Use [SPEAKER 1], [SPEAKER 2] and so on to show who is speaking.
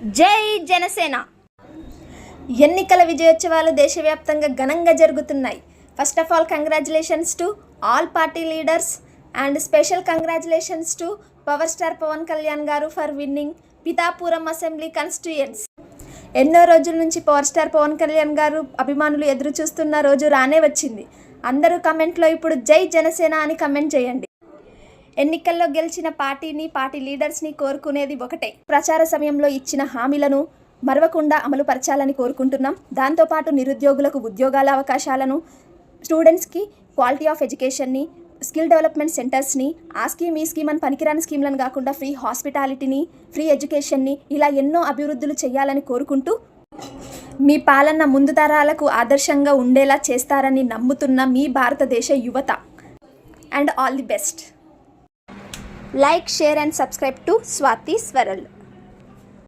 [SPEAKER 1] జై జనసేన. ఎన్నికల విజయోత్సవాలు దేశవ్యాప్తంగా ఘనంగా జరుగుతున్నాయి. First of all congratulations to all party leaders and special congratulations to power star Pawan Kalyan garu for winning Pithapuram assembly constituency. ఎన్నో రోజుల నుంచి పవర్ స్టార్ పవన్ కళ్యాణ్ గారు అభిమానులు ఎదురు చూస్తున్న రోజు రానే వచ్చింది. అందరూ కమెంట్లో ఇప్పుడు జై జనసేన అని కమెంట్ చేయండి. ఎన్నికల్లో గెలిచిన పార్టీ లీడర్స్ని కోరుకునేది ఒకటే, ప్రచార సమయంలో ఇచ్చిన హామీలను మరవకుండా అమలుపరచాలని కోరుకుంటున్నాం. దాంతోపాటు నిరుద్యోగులకు ఉద్యోగాల అవకాశాలను, స్టూడెంట్స్కి క్వాలిటీ ఆఫ్ ఎడ్యుకేషన్ని, స్కిల్ డెవలప్మెంట్ సెంటర్స్ని, ఆ స్కీమ్ ఈ స్కీమ్ అని పనికిరాని స్కీమ్లను కాకుండా ఫ్రీ హాస్పిటాలిటీని, ఫ్రీ ఎడ్యుకేషన్ని, ఇలా ఎన్నో అభివృద్ధులు చేయాలని కోరుకుంటూ మీ పాలన ముందు తరాలకు ఆదర్శంగా ఉండేలా చేస్తారని నమ్ముతున్న మీ భారతదేశ యువత. And all the best. Like, share and subscribe to Swati Swaral.